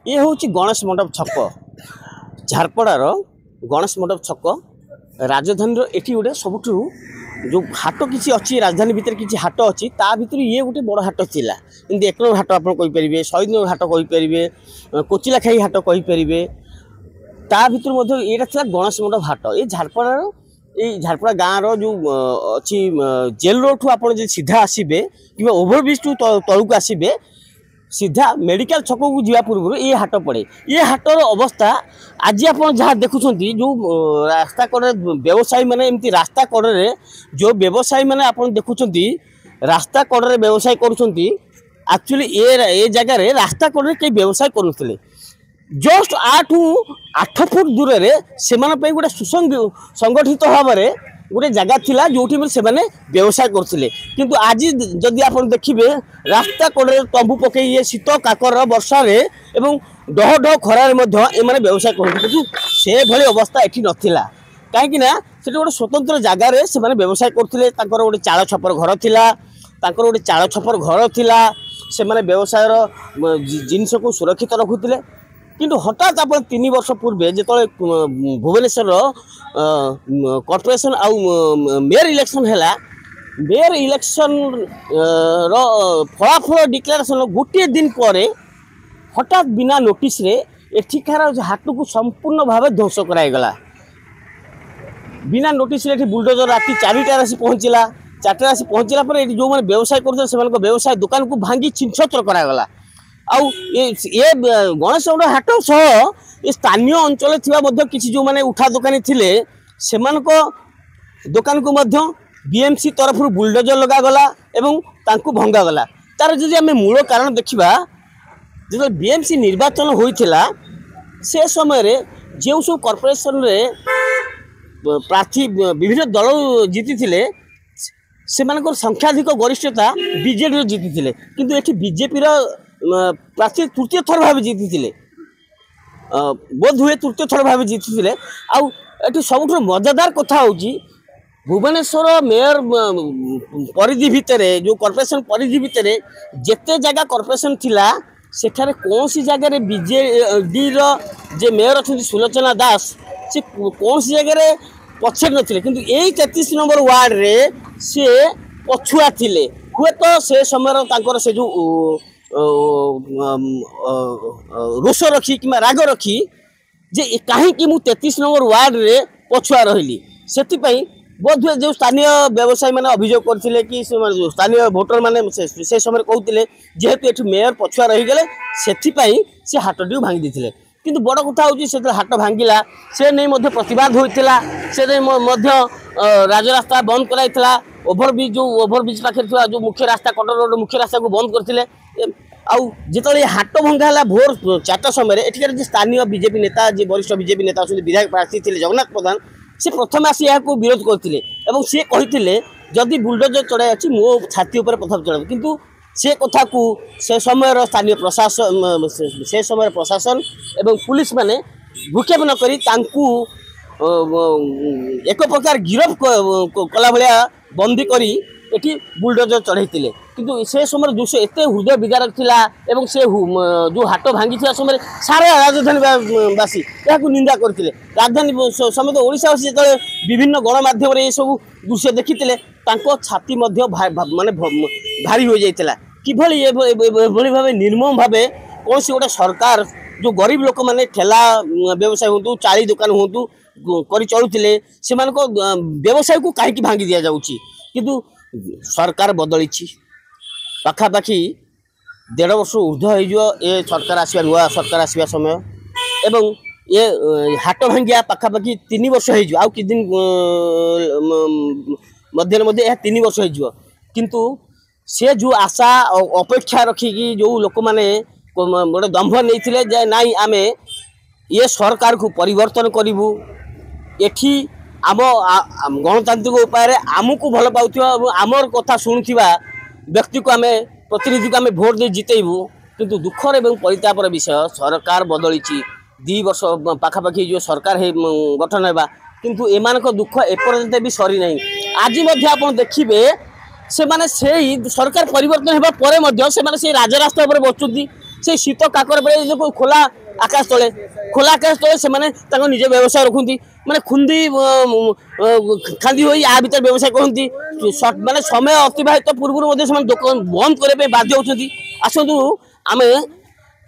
ये हूँ गणेश मंडप छक झारपड़ार गणेश मंडप छक राजधानी एटी गोटे सब जो हाट किसी अच्छी राजधानी भितर किसी हाट अच्छी ता भर ये गोटे बड़ हाट थिला एमती 1 नंबर हाट आपरे शहीद नगर हाट कहींपारे कोचिलाखाई हाट कहींपारे ता भर ये गणेश मंडप हाट ये झारपड़ार ये झारपड़ा गाँव रो अच्छी जेल रोड ठू आप सीधा आसबे कि ओभरब्रिज टू तलू आसबे सीधा मेडिकल छक को जा पूर्व ये हाट पड़े। ये हाटर अवस्था आज आप जहाँ देखुं जो रास्ता कड़े व्यवसायी मैंने एमती रास्ता कड़े जो व्यवसायी मैंने आप देखुं रास्ता कड़े व्यवसाय करुँच ये जगार रास्ता कड़े कई व्यवसाय करुले जस्ट 8 फुट दूर से गोटे सुसंगठित भाव में गोटे जगह थिला जो से व्यवसाय करते किंतु आज जदि आप देखिए रास्ता कड़े तंबू पकई ये शीत काकर वर्षा एवं डह डह खरार एमाने व्यवसाय करते से भली अवस्था एठी नथिला कहीं से गोटे स्वतंत्र जगार से व्यवसाय करते गोटे चाल छपर घर थिला गोटे चाल छपर घर थिला से व्यवसायर जिनस को सुरक्षित रखुले किंतु हठात आप 3 वर्ष पूर्वे जो भुवनेश्वर कॉर्पोरेशन आउ मेयर इलेक्शन है मेयर इलेक्शन फलाफल डिक्लेरेशन गोटे दिन पर हठात बिना नोटिस रे एठिकार हाट को संपूर्ण भाव ध्वंस कराईगला बिना नोटिस रे बुलडोजर राति 4टार आसी पहुँचला 4टार आसी पहुँचला जो मैंने व्यवसाय करते व्यवसाय दुकान को भांगी छिनछत्र करागला आउ ये गणेश मंडप हाट सह ये स्थानीय अंचल थी किसी जो मैंने उठा दोकानी थिले से दुकान को बीएमसी तरफ बुलडोजर लगागला एवं तांकु भंगागला तार जदि आम मूल कारण देखा जो बीएमसी निर्वाचन होइथिला से समय जो सब कॉर्पोरेशन रे प्रार्थी विभिन्न दल जीति थिले से संख्याधिक गरिष्ठता बीजेडी जीति थिले किंतु एठी बीजेपी प्रार्थी तृतीय थर भाव जीति बोध हुए तृतीय थर भाव जीति आउ सब मजादार कथा हूँ भुवनेश्वर मेयर परिधि भितर जो कॉर्पोरेशन परिधि भितर जेते जगह कॉर्पोरेशन थिला सेठारे कौन सी जगह बीजेडी जे मेयर अच्छा सुलोचना दास से कौन सी जगह पछे नथिले किंतु यही 33 नंबर वार्ड रे से पछुआ थिले हुए तो से समय से जो रोष रखी कि राग रखी जे कहीं मु 33 नंबर वार्ड रे पछुआ रही से बोध हुए जो स्थानीय व्यवसायी मैंने अभियोग करते कि स्थानीय भोटर मैंने से समय कहते जेहेतु ये मेयर पछुआ रहीगले से हाटटी भांगी देते किंतु बड़ कथा हूँ से हाट भांगिला से नहीं प्रतिवाद होता से राजरास्ता बंद कराइला ओभरब्रिज जो ओभरब्रिज पाखे जो मुख्य रास्ता कटर रोड मुख्य रास्ता को बंद करते आउ जिते हाट भंगा भोर 4टा समय एठिकार स्थानीय बीजेपी नेता जी वरिष्ठ बीजेपी नेता अच्छा विधायक प्रार्थी थे जगन्नाथ प्रधान से प्रथम आसी यहाँ विरोध करते सी कहते जदि बुलडोजर चढ़ाई अच्छी मो छाती उपर प्रथम चढ़ाई किंतु से कथा को से समय स्थानीय प्रशासन से समय प्रशासन एवं पुलिस माने भूक्षेप न करी एक प्रकार गिरफ कला भाया बंदी करी एटी बुलडोजर चढ़ाई किंतु से समय दृश्य एत हृदय विदारक थिला एवं से जो हाट भांगी समय सारा राजधानीवासी यहाँ निंदा करते राजधानी समेत ओडिशावासी जो विभिन्न गणमाध्यम ये सब दृश्य देखी छाती माने भारी हो जाता किभली भाव निर्मम भाव कौन सी गोटे सरकार जो गरीब लोक मैंने ठेला व्यवसाय हूँ चाली दुकान हूँ कर चलुले से व्यवसाय को कहीं भांगी दि जाऊँगी किंतु सरकार बदली पाखापाखि 1.5 वर्ष ऊर्ध्व ये सरकार आसवा नुआ सरकार आसवा समय एवं ये हाट भांगिया पाखापाखि 3 वर्ष हो कि दिन मध्य 3 वर्ष हो किंतु से जो आशा अपेक्षा रखिकी जो लोक मैंने गोटे दंभ नहीं नाई आम ये सरकार को परिवर्तन करूँ एठी आम गणतांत्रिक उपाय आमको भल पाऊँ आमर कथा शुणुवा व्यक्ति को आम प्रतिनिधि को आम भोट दे जितेबू किंतु दुखर एवं परितापर विषय सरकार बदली 2 वर्ष पाखापाखि जो सरकार गठन होगा किंतु एमान दुख एपर्यंत भी सरी ना आज आप देखिए से सरकार परिवर्तन होगा से राजरास्ता पर बसुँच से शीत काकर बेले खोला आकाश तले से निज व्यवसाय रखुंती माने खुंदी खांदी हो या भीतर व्यवसाय करती माने समय अतिबाहित पूर्व दुकान बंद करने बाध्य होती। आसतु आम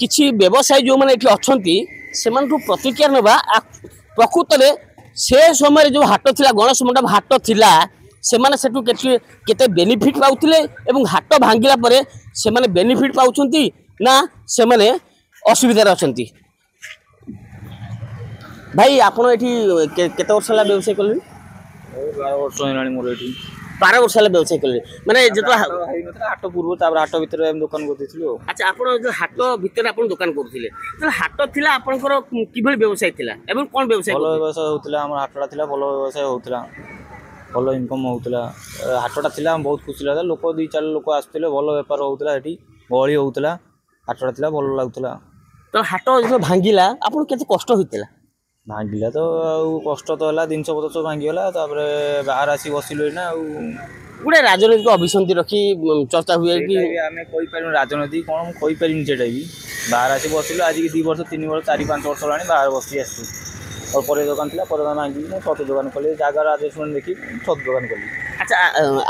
किसी व्यवसायी जो मैंने अच्छा से प्रतिक्रिया ना प्रकृत में से समय जो हाट थिला गणेश मंडप हाट थिला से माने सेठू केते बेनिफिट पाउथिले एवं हाट भांगिला परे से माने बेनिफिट पाउछंती ना से माने असुविधा अछंती। भाई आपण एठी केते वर्ष ला व्यवसाय करले? 12 वर्ष हेलानी मोर एठी 12 वर्ष ला व्यवसाय करले माने जेतो हाट पूर्व तापर हाट भीतर हम दुकान करथिलु। अच्छा आपण जो हाट भीतर आपण दुकान करथिले तो हाट थिला आपनकर किभल व्यवसाय थिला एवं कोन व्यवसाय? भलो व्यवसाय होतिला हमर हाटडा थिला भलो व्यवसाय होतिला भलो इनकम होतिला हाटडा थिला बहुत खुशी लागला लोक 2-4 लोक आस्थिले भलो व्यापार होतिला एठी गळी होतिला हाटडा थिला भलो लागुतिला। तो हाट जो भांगिला आपण केते कष्ट होतिला? भांगिला तो कष्ट तो हला 350 सब भांगिला तापर बाहर आसी बसिलो ना गोटे राजनीतिक अभिसंधि रखी चर्चा हुए कि आम कही पार राजनीति कौन मुझे कही पारि से भी बाहर आसी बसिलु आज 2 वर्ष 3 वर्ष 4-5 वर्ष होगा बाहर बस आसू और पर दुकान थी पर भांगी छत दुकान कली जगार आदेशमेंट देखी छत दुकान कली। अच्छा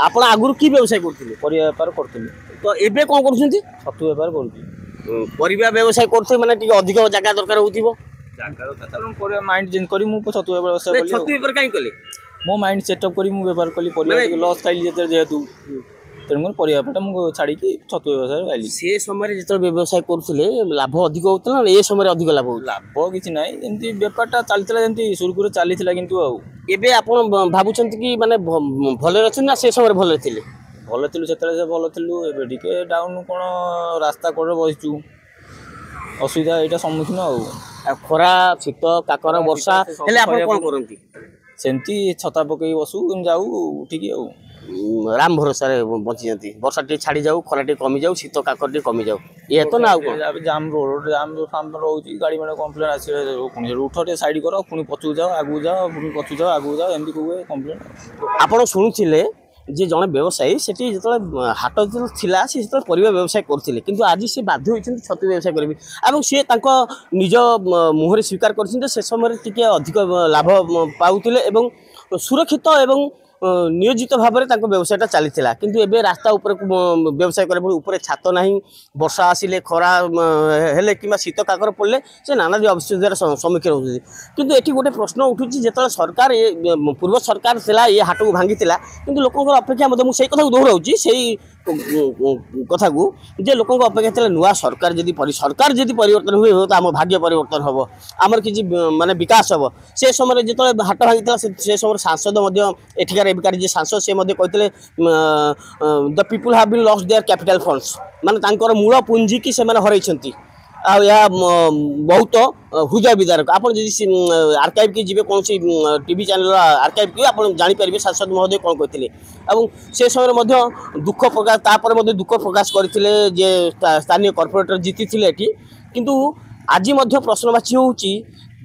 आप आगुरी कि व्यवसाय करते? परिया बेपार करी तो एबे कौन कर छतु बेपार कर व्यवसाय करते माने अधिक जगह दरकार हो माइंड चेंज करी छतु व्यवसाय छतु कहीं कले मो माइंड सेटअप करी मु बेपार कली परिया लॉस खाइली जेहेतु तेणुकर परियाटा मुझे छाड़ी छतु व्यवसाय खाइली। से समय जो व्यवसाय करुले लाभ अधिक होता ना ये समय अधिक लाभ लाभ किसी ना एमती बेपारटा चलता जमी सुरखुरे चली किंतु एबे आपण भाबुछन कि माने भले अच्छे ना से समय भले थिले? भल थिलु सेतले भल थिलु एबे टिके डाउन कोन रास्ता कोडे बसिचु असुविधा एटा सम्मुखीन खरा शीत काकर वर्षा हेले आपण कोन करंती? सेमती छता पकई बसु जाऊ ठीक राम भरोसा बची जाती वर्षा टे छाड़ी जाऊ खरा टे कमी जाऊ शीत काकर टे कमी जाऊ ये तो ना जाम रोड जाम सामने रोची गाड़ी मैंने कम्प्लेन आसे उठ टे साइड कर पुणी पछू जाओ आगू जाओ पुणी पछू जाओ आगू जाओ एमती हुए कम्प्लेन। आपण शुणुले जे जड़े व्यवसायी से जो हाट थिला से परिवा व्यवसाय करते किंतु आज से बाध्य होती छतु व्यवसाय करेंगे और सी निज मुहर स्वीकार कर समय टी अधिक लाभ पाते सुरक्षित एवं नियोजित भाव में व्यवसायटा चलीला किंतु एबे रास्ता ऊपर व्यवसाय करे ऊपर छात ना वर्षा आसिले खरा हेले कि शीत काकर पड़े से नानादी असुविधार सम्मुखीन होती किंतु एटी गोटे प्रश्न उठुची जो सरकार पूर्व सरकार थिला ये हाट को भांगी किंतु लोकों अपेक्षा मुझे कथा दोहराऊँ से कथा को जे लोकों अपेक्षा था नुआ सरकार जदि परिवर्तन हुए तो आम भाग्य परिवर्तन हम आमर किसी माने विकास हम से समय जो हाट भांगी से समय सांसद एठिकार एबिकार जे सांसद से कहते the people have been lost their capital funds माने मूल पुंजी की से हरई बहुत हृदय विदारक। आप आर्काइव की जी कौन टीवी चैनल आर्काइव की आप जापर सांसद महोदय कौन कहते से समय दुख प्रकाश तापर दुख प्रकाश करते जे स्थानीय कॉर्पोरेटर जीति किंतु आज प्रश्नवाची होची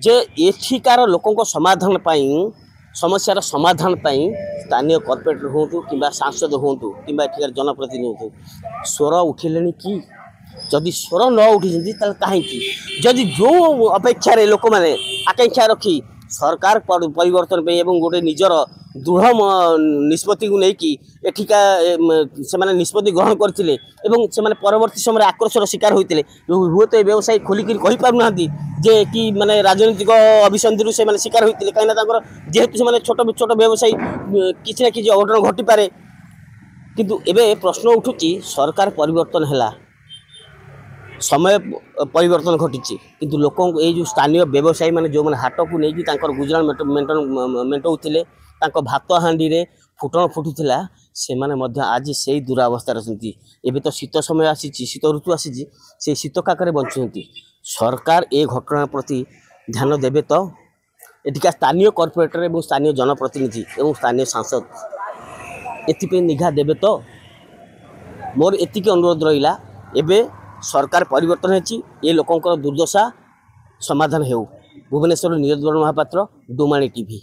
जे एठिकार लोकों समाधान समस्यार समाधान स्थानीय कॉर्पोरेटर हूँ कि सांसद हूँ कि एठिकार जनप्रतिनिधि हूँ स्वर उठिले कि जदि स्वर न उठी कहीं जदि जो अपेक्षा लोक मैंने आकांक्षा रखी सरकार परिवर्तन पे एवं गोटे निजर दृढ़ निष्पत्ति को लेकिन एठिका से निष्पत्ति ग्रहण करते से परवर्ती समय आक्रोशर शिकार होते हुए तो व्यवसायी खोलिक कही पारना जे कि माने राजनीतिक अभिसंधि से शिकार होते कहीं जेहेतु से छोट छोट व्यवसायी किसी ना कि अघटन घटी पारे किंतु एबे प्रश्न उठुची सरकार परिवर्तन है समय परिवर्तन घटी किंतु लोक ये जो स्थानीय व्यवसायी मैंने जो मैंने हाट को लेकिन गुजरान मेटाऊले भात हाँडी में फुटण फुटुला से आज से दुरावस्था रही एवं तो शीत समय आसी शीत ऋतु आसी से शीत काकर बंचुंट सरकार ए घटना प्रति ध्यान देवे तो एटिका स्थानीय कॉर्पोरेटर और स्थानीय जनप्रतिनिधि और स्थानीय सांसद एथि निघा देवे तो मोर एतिक अनुरोध रहा एवं सरकार परिवर्तन है लोकों दुर्दशा समाधान हो। भुवनेश्वर नीरज महापात्र डोमाणी टीवी।